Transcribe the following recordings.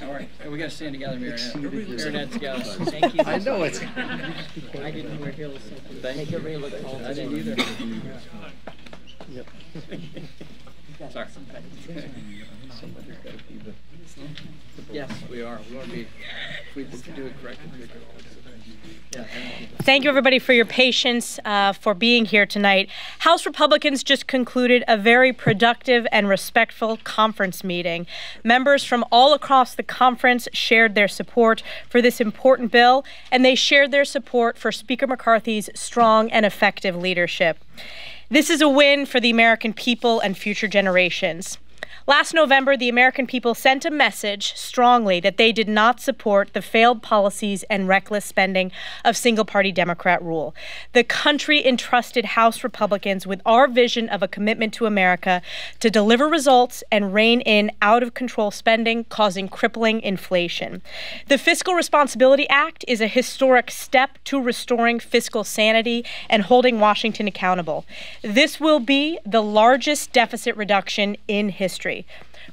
All right, we got to stand together, Marinette. Marinette together. Thank you. I know it's. I didn't wear heels. Thank you. I didn't either. Yep. Sorry. Yes, we are. We want to be. If we do it correctly. Yeah. Thank you, everybody, for your patience, for being here tonight. House Republicans just concluded a very productive and respectful conference meeting. Members from all across the conference shared their support for this important bill, and they shared their support for Speaker McCarthy's strong and effective leadership. This is a win for the American people and future generations. Last November, the American people sent a message strongly that they did not support the failed policies and reckless spending of single-party Democrat rule. The country entrusted House Republicans with our vision of a commitment to America to deliver results and rein in out-of-control spending, causing crippling inflation. The Fiscal Responsibility Act is a historic step to restoring fiscal sanity and holding Washington accountable. This will be the largest deficit reduction in history.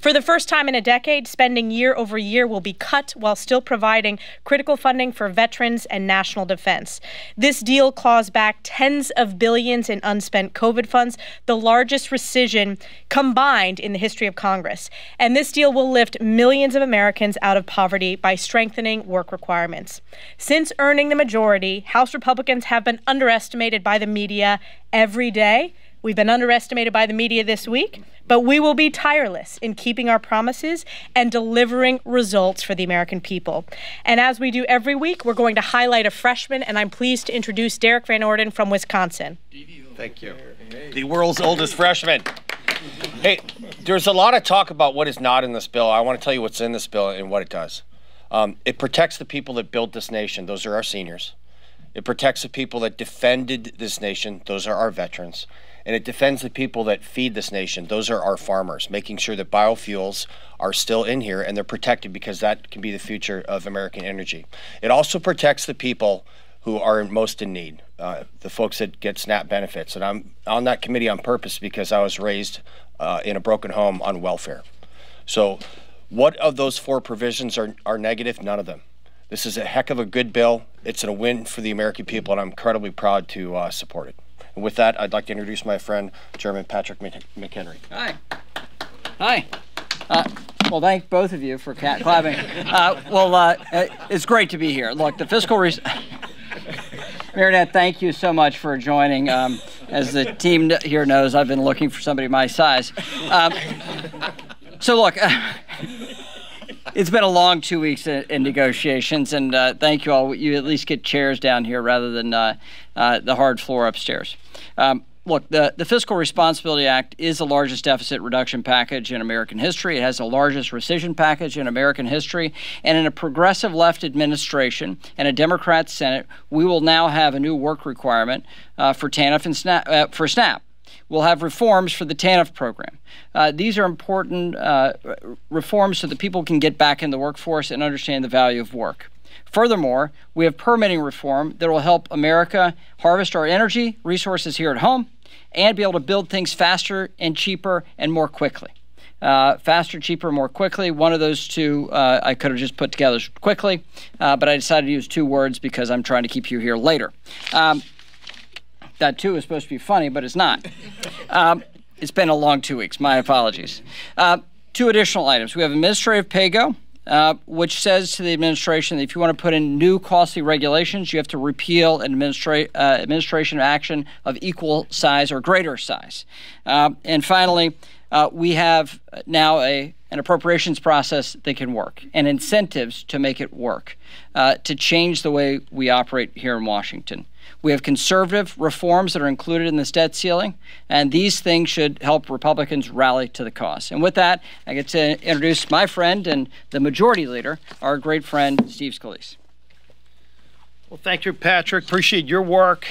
For the first time in a decade, spending year over year will be cut while still providing critical funding for veterans and national defense. This deal claws back tens of billions in unspent COVID funds, the largest rescission combined in the history of Congress. And this deal will lift millions of Americans out of poverty by strengthening work requirements. Since earning the majority, House Republicans have been underestimated by the media every day. We've been underestimated by the media this week, but we will be tireless in keeping our promises and delivering results for the American people. And as we do every week, we're going to highlight a freshman, and I'm pleased to introduce Derek Van Orden from Wisconsin. Thank you. The world's oldest freshman. Hey, there's a lot of talk about what is not in this bill. I want to tell you what's in this bill and what it does. It protects the people that built this nation. Those are our seniors. It protects the people that defended this nation. Those are our veterans. And it defends the people that feed this nation. Those are our farmers, making sure that biofuels are still in here and they're protected because that can be the future of American energy. It also protects the people who are most in need, the folks that get SNAP benefits. And I'm on that committee on purpose because I was raised in a broken home on welfare. So what of those four provisions are negative? None of them. This is a heck of a good bill. It's a win for the American people, and I'm incredibly proud to support it. And with that, I'd like to introduce my friend, Chairman Patrick McHenry. Hi. Hi. Well, thank both of you for clapping. It's great to be here. Look, the fiscal... Marinette, thank you so much for joining. As the team here knows, I've been looking for somebody my size. So look, it's been a long 2 weeks in negotiations, and thank you all. You at least get chairs down here rather than the hard floor upstairs. Look, the Fiscal Responsibility Act is the largest deficit reduction package in American history. It has the largest rescission package in American history. And in a progressive left administration and a Democrat Senate, we will now have a new work requirement for TANF and for SNAP. We'll have reforms for the TANF program. These are important reforms so that people can get back in the workforce and understand the value of work. Furthermore, we have permitting reform that will help America harvest our energy resources here at home and be able to build things faster and cheaper and more quickly. Faster, cheaper, more quickly. One of those two I could have just put together quickly, but I decided to use two words because I'm trying to keep you here later. That too is supposed to be funny, but it's not. It's been a long 2 weeks. My apologies. Two additional items. We have administrative pay-go, which says to the administration that if you want to put in new costly regulations, you have to repeal an administration action of equal size or greater size. And finally, we have now an appropriations process that can work and incentives to make it work, to change the way we operate here in Washington. We have conservative reforms that are included in this debt ceiling, and these things should help Republicans rally to the cause. And with that, I get to introduce my friend and the majority leader, our great friend, Steve Scalise. Well, thank you, Patrick. Appreciate your work.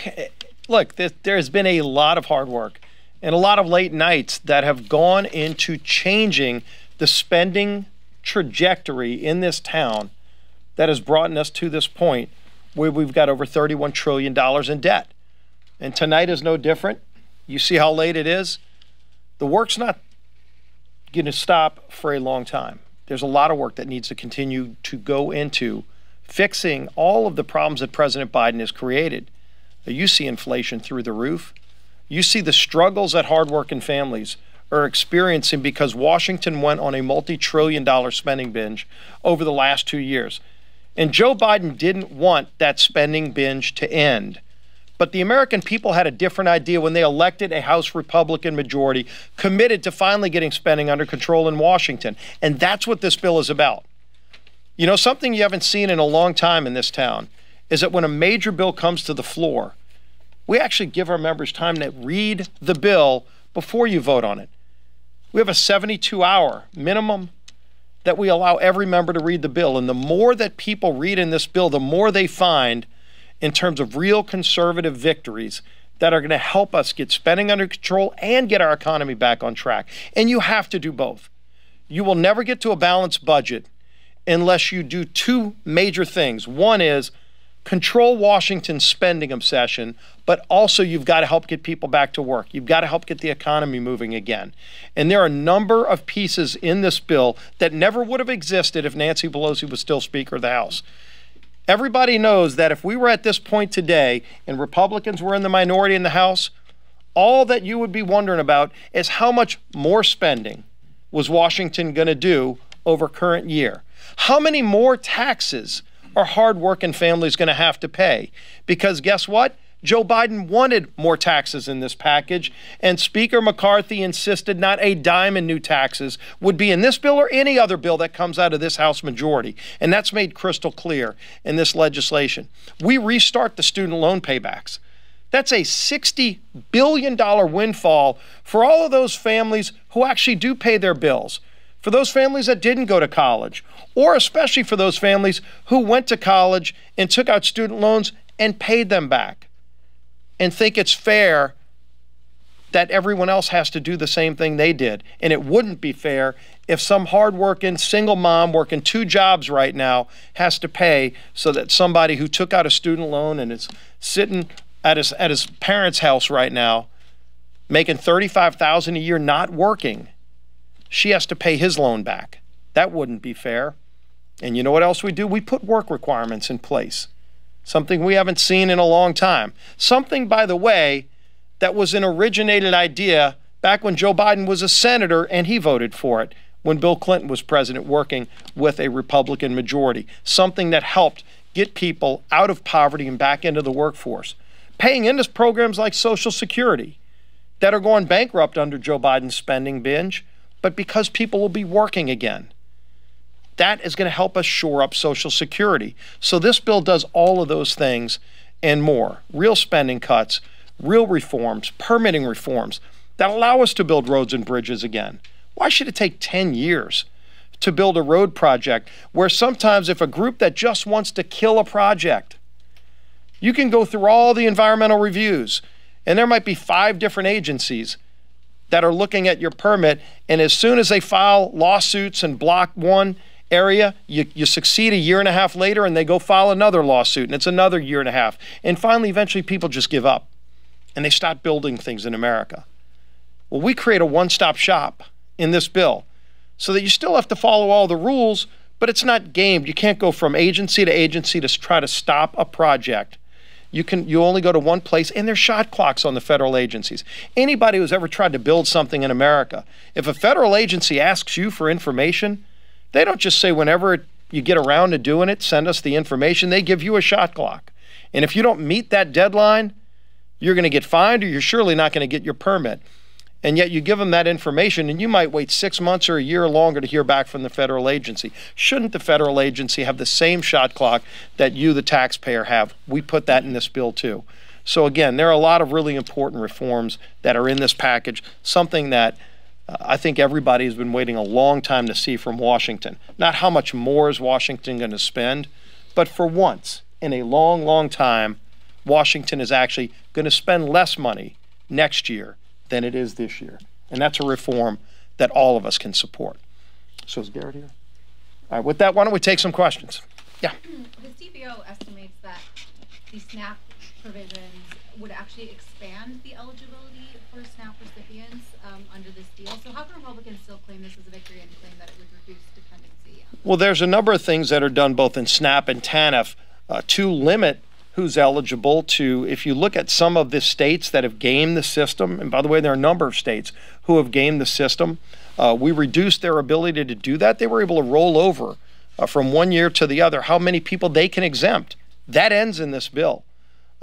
Look, there has been a lot of hard work and a lot of late nights that have gone into changing the spending trajectory in this town that has brought us to this point where we've got over $31 trillion in debt. And tonight is no different. You see how late it is. The work's not going to stop for a long time. there's a lot of work that needs to continue to go into fixing all of the problems that President Biden has created. You see inflation through the roof. You see the struggles that hardworking families are experiencing because Washington went on a multi-trillion-dollar spending binge over the last 2 years. And Joe Biden didn't want that spending binge to end. But the American people had a different idea when they elected a House Republican majority committed to finally getting spending under control in Washington. And that's what this bill is about. You know, something you haven't seen in a long time in this town is that when a major bill comes to the floor, we actually give our members time to read the bill before you vote on it. We have a 72-hour minimum that we allow every member to read the bill. And the more that people read in this bill, the more they find in terms of real conservative victories that are going to help us get spending under control and get our economy back on track. And you have to do both. You will never get to a balanced budget unless you do two major things. One is control Washington's spending obsession, but also you've got to help get people back to work. You've got to help get the economy moving again. And there are a number of pieces in this bill that never would have existed if Nancy Pelosi was still Speaker of the House. Everybody knows that if we were at this point today and Republicans were in the minority in the House, all that you would be wondering about is how much more spending was Washington going to do over current year? How many more taxes are hardworking families going to have to pay? Because guess what? Joe Biden wanted more taxes in this package, and Speaker McCarthy insisted not a dime in new taxes would be in this bill or any other bill that comes out of this House majority. And that's made crystal clear in this legislation. We restart the student loan paybacks. That's a $60 billion windfall for all of those families who actually do pay their bills, for those families that didn't go to college, or especially for those families who went to college and took out student loans and paid them back, and think it's fair that everyone else has to do the same thing they did. And it wouldn't be fair if some hardworking single mom working 2 jobs right now has to pay so that somebody who took out a student loan and is sitting at his parents' house right now, making $35,000 a year not working, she has to pay his loan back. That wouldn't be fair. And you know what else we do? We put work requirements in place. Something we haven't seen in a long time. Something, by the way, that was an originated idea back when Joe Biden was a senator and he voted for it when Bill Clinton was president working with a Republican majority. Something that helped get people out of poverty and back into the workforce. Paying into programs like Social Security that are going bankrupt under Joe Biden's spending binge, but because people will be working again. That is going to help us shore up Social Security. So this bill does all of those things and more. Real spending cuts, real reforms, permitting reforms that allow us to build roads and bridges again. Why should it take 10 years to build a road project where sometimes if a group that just wants to kill a project, you can go through all the environmental reviews and there might be 5 different agencies that are looking at your permit, and as soon as they file lawsuits and block one area, you succeed a year and a half later and they go file another lawsuit and it's another year and a half. And finally, eventually people just give up and they stop building things in America. Well, we create a one-stop shop in this bill so that you still have to follow all the rules, but it's not gamed. You can't go from agency to agency to try to stop a project. You only go to one place, and there's shot clocks on the federal agencies. Anybody who's ever tried to build something in America, if a federal agency asks you for information, they don't just say whenever you get around to doing it, send us the information. They give you a shot clock. And if you don't meet that deadline, you're going to get fined or you're surely not going to get your permit. And yet you give them that information and you might wait 6 months or a year longer to hear back from the federal agency. Shouldn't the federal agency have the same shot clock that you, the taxpayer, have? We put that in this bill too. So again, there are a lot of really important reforms that are in this package, something that I think everybody has been waiting a long time to see from Washington. Not how much more is Washington going to spend, but for once in a long, long time, Washington is actually going to spend less money next year than it is this year. And that's a reform that all of us can support. So is Garrett here? All right, with that, why don't we take some questions? Yeah. The CBO estimates that the SNAP provisions would actually expand the eligibility for SNAP recipients under this deal. So how can Republicans still claim this as a victory and claim that it would reduce dependency? Well, there's a number of things that are done both in SNAP and TANF to limit who's eligible to. If you look at some of the states that have gamed the system, and by the way, there are a number of states who have gamed the system, we reduced their ability to do that. They were able to roll over from one year to the other how many people they can exempt. That ends in this bill.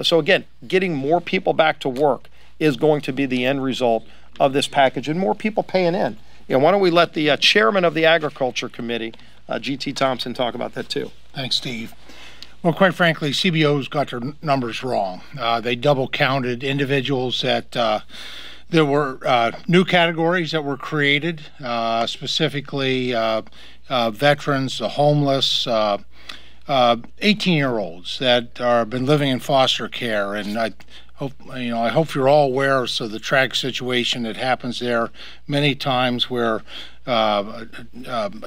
So again, getting more people back to work is going to be the end result of this package, and more people paying in. You know, why don't we let the chairman of the Agriculture Committee, G.T. Thompson, talk about that too. Thanks, Steve. Well, quite frankly, CBO's got their numbers wrong. They double counted individuals that there were new categories that were created, specifically veterans, the homeless, 18-year-olds that are been living in foster care, and I hope you're all aware of the tragic situation that happens there many times, where a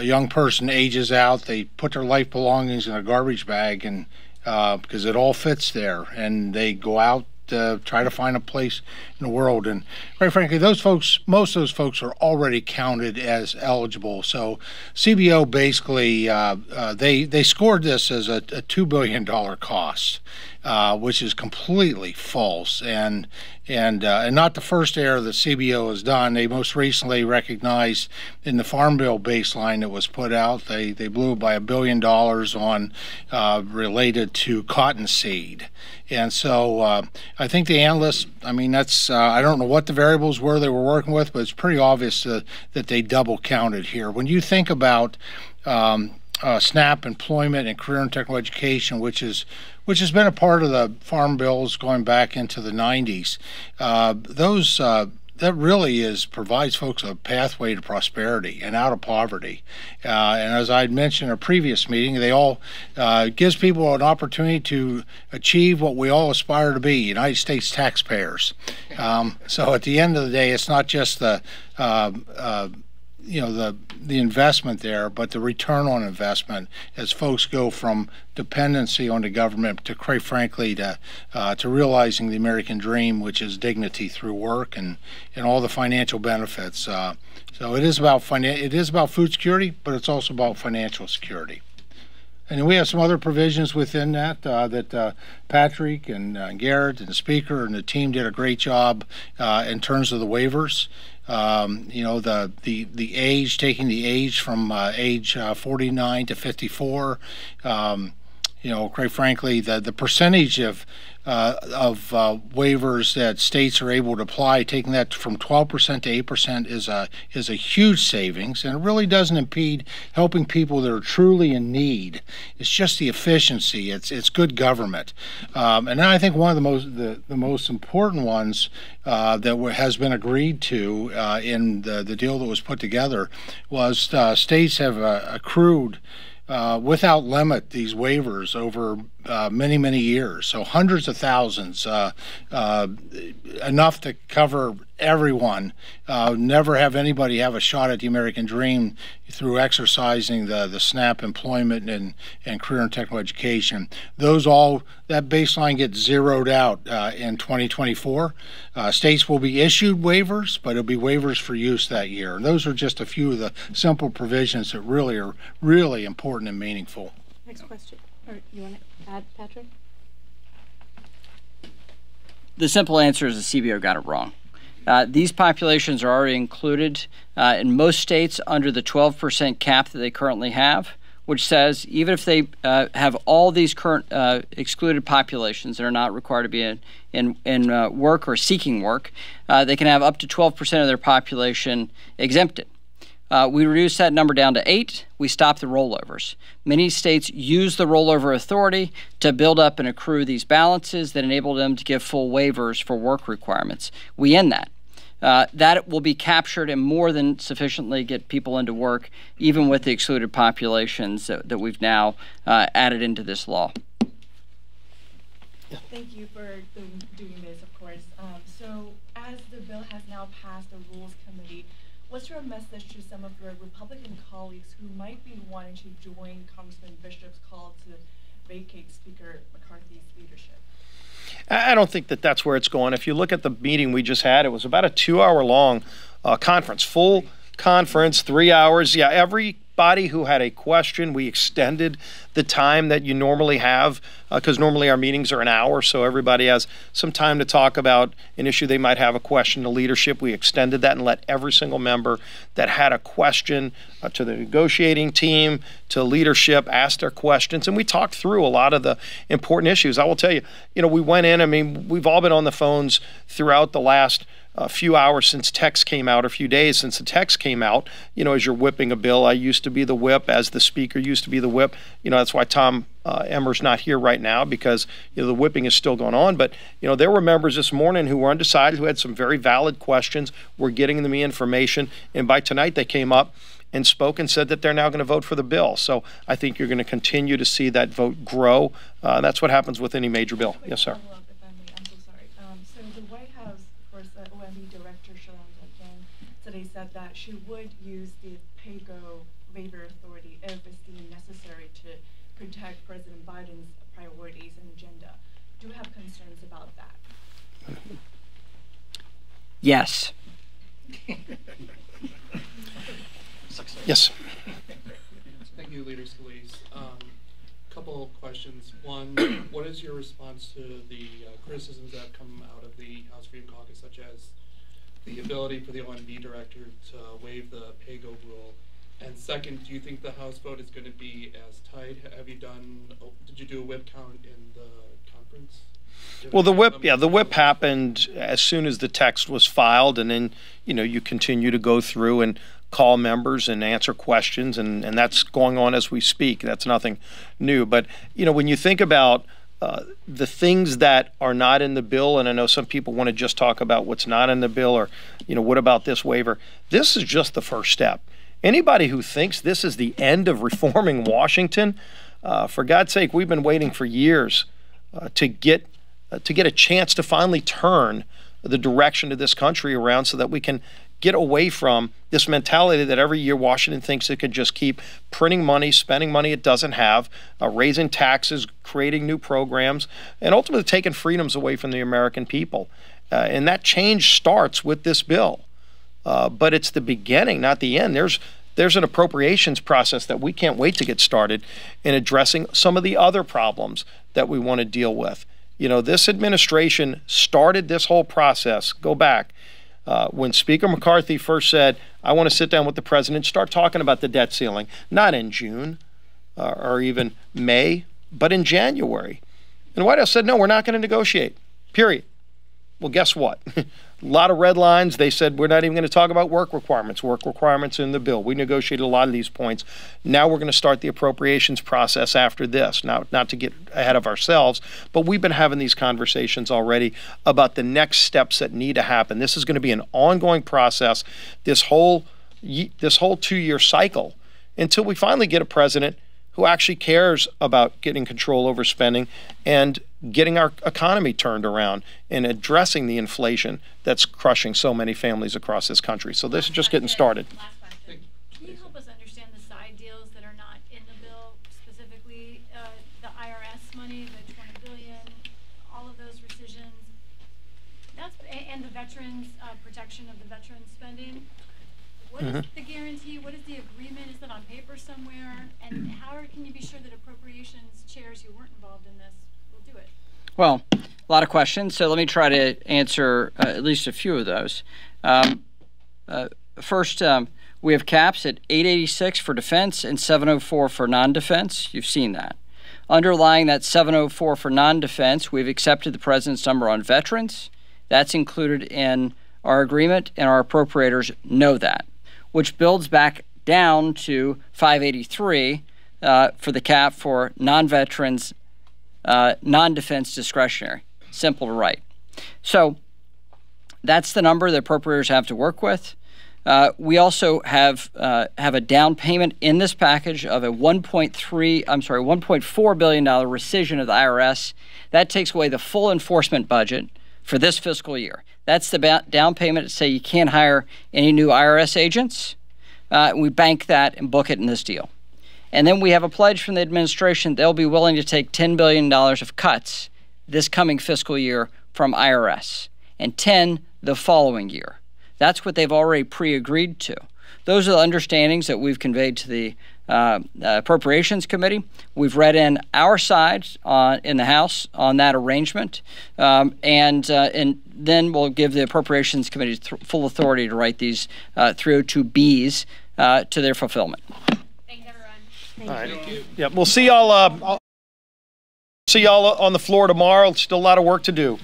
young person ages out, they put their life belongings in a garbage bag, and because it all fits there, and they go out to try to find a place in the world. And quite frankly, those folks, most of those folks are already counted as eligible. So CBO basically, they scored this as a $2 billion cost, which is completely false, and not the first error that CBO has done. They most recently recognized in the Farm Bill baseline that was put out, they blew it by $1 billion on related to cottonseed. And so I think the analysts, I mean, that's I don't know what the variables were they were working with, but it's pretty obvious that they double counted here. When you think about SNAP, employment, and career and technical education, which has been a part of the farm bills going back into the 90s, that really provides folks a pathway to prosperity and out of poverty. And as I mentioned in a previous meeting, they all gives people an opportunity to achieve what we all aspire to be, United States taxpayers. So at the end of the day, it's not just the investment there, but the return on investment as folks go from dependency on the government to, quite frankly, to realizing the American dream, which is dignity through work and all the financial benefits. So it is about food security, but it's also about financial security. And we have some other provisions within that that Patrick and Garrett and the Speaker and the team did a great job in terms of the waivers. The age, taking the age from age 49 to 54. Quite frankly, the percentage of waivers that states are able to apply, taking that from 12% to 8% is a huge savings, and it really doesn't impede helping people that are truly in need. It's just the efficiency. It's good government, and then I think one of the most important ones that has been agreed to in the deal that was put together was states have accrued without limit these waivers over many, many years. So hundreds of thousands, enough to cover everyone. Never have anybody have a shot at the American dream through exercising the SNAP employment and career and technical education. That baseline gets zeroed out in 2024. States will be issued waivers, but it'll be waivers for use that year. And those are just a few of the simple provisions that really are really important and meaningful. Next question. Or you want to add, Patrick? The simple answer is the CBO got it wrong. These populations are already included in most states under the 12% cap that they currently have, which says even if they have all these current excluded populations that are not required to be in work or seeking work, they can have up to 12% of their population exempted. We reduced that number down to 8. We stopped the rollovers. Many states use the rollover authority to build up and accrue these balances that enable them to give full waivers for work requirements. We end that. That will be captured and more than sufficiently get people into work, even with the excluded populations that we've now added into this law. Thank you for doing this, of course. So as the bill has now passed the Rules Committee, what's your message to some of your Republican colleagues who might be wanting to join Congressman Bishop's call to vacate Speaker McCarthy's leadership? I don't think that that's where it's going. If you look at the meeting we just had, it was about a 2-hour-long conference, full conference, 3 hours. Yeah, everybody who had a question, we extended the time that you normally have, because normally our meetings are an hour, so everybody has some time to talk about an issue they might have a question to leadership. We extended that and let every single member that had a question to the negotiating team, to leadership, ask their questions, and we talked through a lot of the important issues. I will tell you, we went in, I mean, we've all been on the phones throughout the last a few hours since text came out, or a few days since the text came out, as you're whipping a bill. I used to be the whip, as the speaker used to be the whip. That's why Tom Emmer's not here right now, because the whipping is still going on. But there were members this morning who were undecided, who had some very valid questions. We're getting them the information, and by tonight they came up and spoke and said that they're now going to vote for the bill. So I think you're going to continue to see that vote grow. That's what happens with any major bill. Yes, sir. Today said that she would use the pay-go waiver authority if it's deemed necessary to protect President Biden's priorities and agenda. Do you have concerns about that? Yes. Yes. Thank you, Leader Scalise. Couple of questions. One, what is your response to the criticisms that have come out of the House Freedom Caucus, such as the ability for the OMB director to waive the pay-go rule? And second, do you think the House vote is going to be as tight? Did you do a whip count in the conference? Well, the whip happened as soon as the text was filed, and then, you continue to go through and call members and answer questions, and that's going on as we speak. That's nothing new. But, when you think about the things that are not in the bill, and I know some people want to just talk about what's not in the bill, or, what about this waiver? This is just the first step. Anybody who thinks this is the end of reforming Washington, for God's sake, we've been waiting for years to get a chance to finally turn the direction of this country around, so that we can get away from this mentality that every year Washington thinks it can just keep printing money, spending money it doesn't have, raising taxes, creating new programs, and ultimately taking freedoms away from the American people. And that change starts with this bill. But it's the beginning, not the end. There's an appropriations process that we can't wait to get started in addressing some of the other problems that we want to deal with. This administration started this whole process. Go back. When Speaker McCarthy first said, I want to sit down with the president, start talking about the debt ceiling, not in June or even May, but in January. And the White House said, no, we're not going to negotiate, period. Well, guess what? A lot of red lines. They said, we're not even going to talk about work requirements in the bill. We negotiated a lot of these points. Now we're going to start the appropriations process after this. Now, not to get ahead of ourselves, but we've been having these conversations already about the next steps that need to happen. This is going to be an ongoing process, this whole 2-year cycle, until we finally get a president who actually cares about getting control over spending and getting our economy turned around and addressing the inflation that's crushing so many families across this country. So this is just getting started. Last question. Can you help us understand the side deals that are not in the bill, specifically the IRS money, the $20 billion, all of those rescissions, and the veterans, protection of the veterans spending? What is the guarantee? What is the agreement? Is that on paper somewhere? And how can you be sure that appropriations chairs who weren't involved in this will do it? Well, a lot of questions, so let me try to answer at least a few of those. First, we have caps at $886 for defense and $704 for non-defense. You've seen that. Underlying that $704 for non-defense, we've accepted the president's number on veterans. That's included in our agreement, and our appropriators know that, which builds back down to $583 for the cap for non-veterans, non-defense discretionary. Simple to write. So that's the number the appropriators have to work with. We also have a down payment in this package of a $1.4 billion rescission of the IRS. That takes away the full enforcement budget for this fiscal year. That's the down payment to say you can't hire any new IRS agents. We bank that and book it in this deal. And then we have a pledge from the administration they'll be willing to take $10 billion of cuts this coming fiscal year from IRS, and 10 the following year. That's what they've already pre-agreed to. Those are the understandings that we've conveyed to the Appropriations Committee. We've read in our side in the House on that arrangement, and then we'll give the Appropriations Committee full authority to write these 302Bs to their fulfillment. Thanks, everyone. All right. Thank you. Yeah, we'll see y'all. See y'all on the floor tomorrow. Still a lot of work to do.